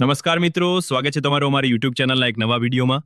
નમસ્કાર મિત્રો, સ્વાગત છે તમારું અમારી યુટ્યુબ ચેનલના એક નવા વિડીયોમાં.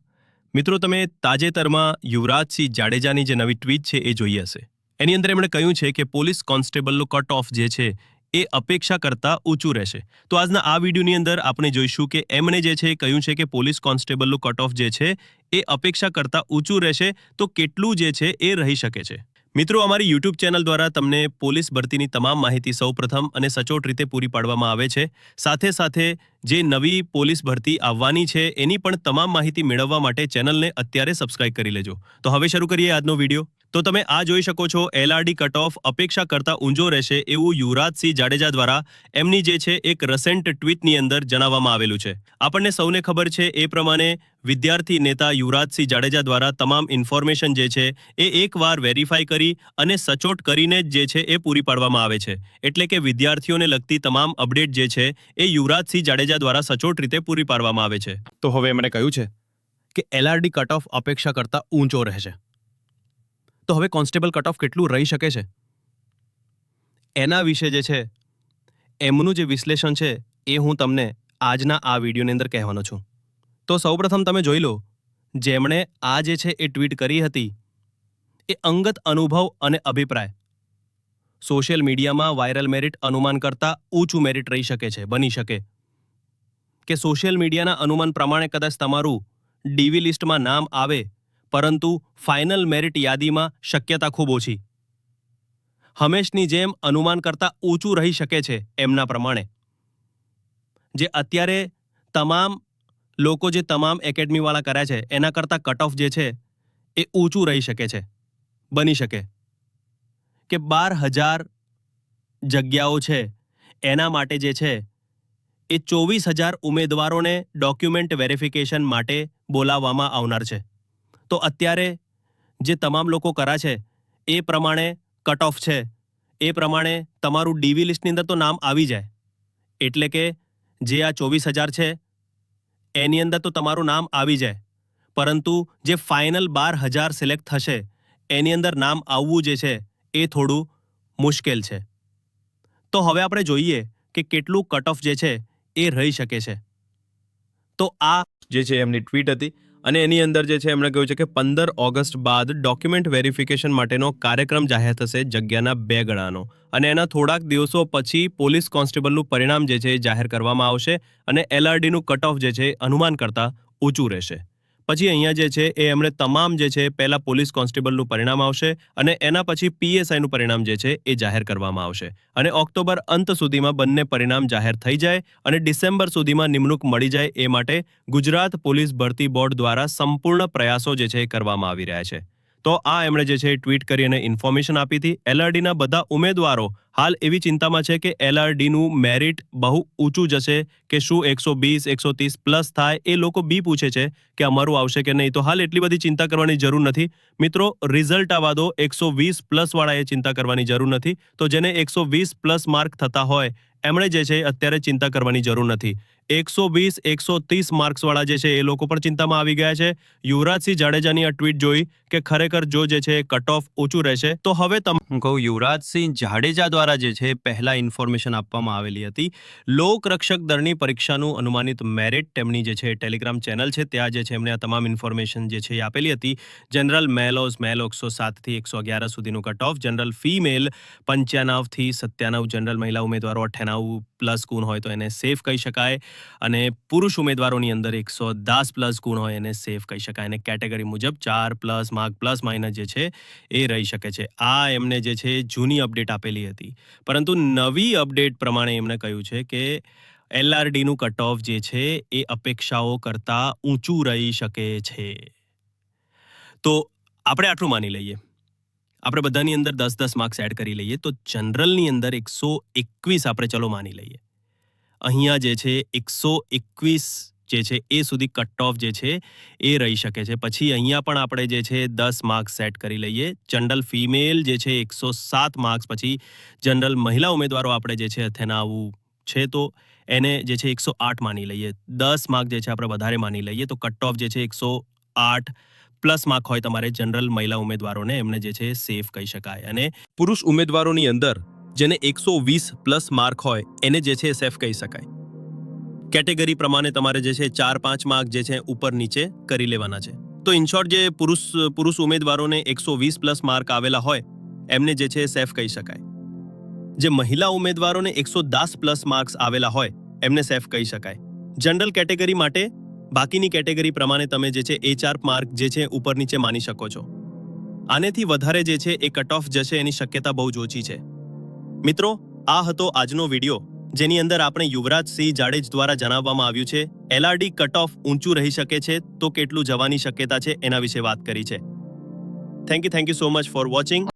મિત્રો, તમે તાજેતરમાં યુવરાજસિંહ જાડેજાની જે નવી ટ્વીટ છે એ જોઈ હશે. એની અંદર એમણે કહ્યું છે કે પોલીસ કોન્સ્ટેબલનું કટ ઓફ જે છે એ અપેક્ષા કરતાં ઊંચું રહેશે. તો આજના આ વિડીયોની અંદર આપણે જોઈશું કે એમણે જે છે એ કહ્યું છે કે પોલીસ કોન્સ્ટેબલનું કટ ઓફ જે છે એ અપેક્ષા કરતાં ઊંચું રહેશે, તો કેટલું જે છે એ રહી શકે છે. મિત્રો, અમારી યુટ્યુબ ચેનલ દ્વારા તમને પોલીસ ભરતીની તમામ માહિતી સૌપ્રથમ અને સચોટ રીતે પૂરી પાડવામાં આવે છે. સાથે સાથે જે નવી પોલીસ ભરતી આવવાની છે એની પણ તમામ માહિતી મેળવવા માટે ચેનલને અત્યારે સબસ્ક્રાઇબ કરી લેજો. તો હવે શરૂ કરીએ આજનો વિડીયો. તો તમે આ જોઈ શકો છો, એલઆરડી કટ ઓફ અપેક્ષા કરતાં ઊંચો રહેશે એવું યુવરાજસિંહ જાડેજા દ્વારા એમની જે છે એક રસેન્ટ ટ્વીટની અંદર જણાવવામાં આવેલું છે. આપણને સૌને ખબર છે એ પ્રમાણે વિદ્યાર્થી નેતા યુવરાજસિંહ જાડેજા દ્વારા તમામ ઇન્ફોર્મેશન જે છે એ એકવાર વેરીફાઈ કરી અને સચોટ કરીને જ જે છે એ પૂરી પાડવામાં આવે છે. એટલે કે વિદ્યાર્થીઓને લગતી તમામ અપડેટ જે છે એ યુવરાજસિંહ જાડેજા દ્વારા સચોટ રીતે પૂરી પાડવામાં આવે છે. તો હવે એમણે કહ્યું છે કે એલઆરડી કટ ઓફ અપેક્ષા કરતાં ઊંચો રહેશે. તો હવે કોન્સ્ટેબલ કટ ઓફ કેટલું રહી શકે છે એના વિશે જે છે એમનું જે વિશ્લેષણ છે એ હું તમને આજના આ વિડીયોની અંદર કહેવાનો છું. તો સૌપ્રથમ તમે જોઈ લો, જેમણે આ જે છે એ ટ્વીટ કરી હતી એ અંગત અનુભવ અને અભિપ્રાય. સોશિયલ મીડિયામાં વાયરલ મેરિટ અનુમાન કરતાં ઊંચું મેરિટ રહી શકે છે, બની શકે કે સોશિયલ મીડિયાના અનુમાન પ્રમાણે કદાચ તમારું ડીવી લિસ્ટમાં નામ આવે, પરંતુ ફાઇનલ મેરિટ યાદીમાં શક્યતા ખૂબ ઓછી. હંમેશની જેમ અનુમાન કરતાં ઊંચું રહી શકે છે એમના પ્રમાણે. જે અત્યારે તમામ લોકો જે તમામ એકેડમીવાળા કર્યા છે એના કરતાં કટ ઓફ જે છે એ ઊંચું રહી શકે છે. બની શકે કે 12,000 જગ્યાઓ છે એના માટે જે છે એ 24,000 ઉમેદવારોને ડોક્યુમેન્ટ વેરિફિકેશન માટે બોલાવવામાં આવનાર છે. તો અત્યારે જે તમામ લોકો કર્યા છે એ પ્રમાણે કટ ઓફ છે, એ પ્રમાણે તમારું ડીવી લિસ્ટની અંદર તો નામ આવી જાય. એટલે કે જે આ 24,000 છે એની અંદર તો તમારું નામ આવી જાય, પરંતુ જે ફાઇનલ 12,000 સિલેક્ટ થશે એની અંદર નામ આવવું જે છે એ થોડું મુશ્કેલ છે. તો હવે આપણે જોઈએ કે કેટલું કટ ઓફ જે છે એ રહી શકે છે. તો આ જે છે એમની ટ્વીટ હતી અને એની અંદર જે છે એમણે કહ્યું છે કે 15 ઓગસ્ટ બાદ ડોક્યુમેન્ટ વેરિફિકેશન માટેનો કાર્યક્રમ જાહેર થશે જગ્યાના 2 ગણાનો, અને એના થોડાક દિવસો પછી પોલીસ કોન્સ્ટેબલનું પરિણામ જે છે જાહેર કરવામાં આવશે અને એલઆરડીનું કટ ઓફ જે છે અનુમાન કરતાં ઊંચું રહેશે. પછી અહીંયા જે છે એ એમણે તમામ જે છે પહેલા પોલીસ કોન્સ્ટેબલનું પરિણામ આવશે અને એના પછી પીએસઆઈનું પરિણામ જે છે એ જાહેર કરવામાં આવશે, અને ઓક્ટોબર અંત સુધીમાં બંને પરિણામ જાહેર થઈ જાય અને ડિસેમ્બર સુધીમાં નિમણૂક મળી જાય એ માટે ગુજરાત પોલીસ ભરતી બોર્ડ દ્વારા સંપૂર્ણ પ્રયાસો જે છે એ કરવામાં આવી રહ્યા છે. તો આ એમણે જે છે ટ્વીટ કરી અને ઇન્ફોર્મેશન આપી હતી. એલઆરડીના બધા ઉમેદવારો હાલ એવી ચિંતામાં છે કે એલઆરડીનું મેરિટ બહુ ઊંચું જશે કે શું 120 130 પ્લસ થાય, એ લોકો બી પૂછે છે કે અમારું આવશે કે નહીં. તો હાલ એટલી બધી ચિંતા કરવાની જરૂર નથી મિત્રો. રિઝલ્ટ આવવા દો. 120 પ્લસ વાળાએ ચિંતા કરવાની જરૂર નથી. તો જેને 120 પ્લસ માર્ક થતા હોય એમણે જે છે અત્યારે ચિંતા કરવાની જરૂર નથી. 120 130 માર્ક્સ વાળા જે છે એ લોકો પણ ચિંતામાં આવી ગયા છે યુવરાજસિંહ જાડેજાની આ ટ્વીટ જોઈ કે ખરેખર જો જે છે કટ ઓફ ઊંચું રહેશે. તો હવે હું કહું, યુવરાજસિંહ જાડેજા દ્વારા જે છે પહેલા ઇન્ફોર્મેશન આપવામાં આવેલી હતી. લોકરક્ષક દળની પરીક્ષાનું અનુમાનિત મેરિટ તેમની જે છે ટેલિગ્રામ ચેનલ છે ત્યાં જે છે એમણે આ તમામ ઇન્ફોર્મેશન જે છે એ આપેલી હતી. જનરલ મેલ 107 થી 111 સુધીનું કટ ઓફ, જનરલ ફીમેલ 95 થી 97, જનરલ મહિલા ઉમેદવારો 98 પ્લસ ગુણ હોય તો એને સેફ કહી શકાય, અને પુરુષ ઉમેદવારોની અંદર 110 પ્લસ ગુણ હોય એને સેફ કહી શકાય, અને કેટેગરી મુજબ 4 પ્લસ માર્ક પ્લસ માઇનસ જે છે એ રહી શકે છે. આ એમને જે છે જૂની અપડેટ આપેલી હતી, પરંતુ નવી અપડેટ પ્રમાણે એમણે કહ્યું છે કે એલઆરડીનું કટ ઓફ જે છે એ અપેક્ષાઓ કરતાં ઊંચું રહી શકે છે. તો આપણે આટલું માની લઈએ, આપણે બધાની અંદર 10-10 માર્ક્સ એડ કરી લઈએ, તો જનરલની અંદર 121 આપણે ચલો માની લઈએ. અહીંયા જે છે 121 જે છે એ સુધી કટ ઓફ જે છે એ રહી શકે છે. પછી અહીંયા પણ આપણે જે છે 10 માર્ક્સ સેટ કરી લઈએ. જનરલ ફિમેલ જે છે 107 માર્ક્સ, પછી જનરલ મહિલા ઉમેદવારો આપણે જે છે અથેના આવું છે તો એને જે છે 108 માની લઈએ. 10 માર્ક જે છે આપણે વધારે માની લઈએ તો કટ ઓફ જે છે 108 પ્લસ માર્ક હોય તમારે જનરલ મહિલા ઉમેદવારોને, એમને જે છે સેફ કહી શકાય. અને પુરુષ ઉમેદવારોની અંદર જેને 120 પ્લસ માર્ક હોય એને જે છે સેફ કહી શકાય કેટેગરી પ્રમાણે તમારે જે છે 4-5 માર્ક જે છે ઉપર નીચે કરી લેવાના છે. તો ઇન શોર્ટ જે પુરુષ ઉમેદવારોને 120 પ્લસ માર્ક આવેલા હોય એમને જે છે સેફ કહી શકાય. જે મહિલા ઉમેદવારોને 110 પ્લસ માર્ક્સ આવેલા હોય એમને સેફ કહી શકાય. જનરલ કેટેગરી માટે બાકીની કેટેગરી પ્રમાણે તમે જે છે HR માર્ક જે છે ઉપર નીચે માની શકો છો. આનેથી વધારે જે છે એ કટ ઓફ જશે એની શક્યતા બહુ જ ઓછી છે. મિત્રો, આ હતો આજનો વિડીયો, જેની અંદર આપણે યુવરાજસિંહ જાડેજ દ્વારા જણાવવામાં આવ્યું છે LRD કટ ઓફ ઊંચું રહી શકે છે તો કેટલું જવાની શક્યતા છે એના વિશે વાત કરી છે. Thank you so much for watching.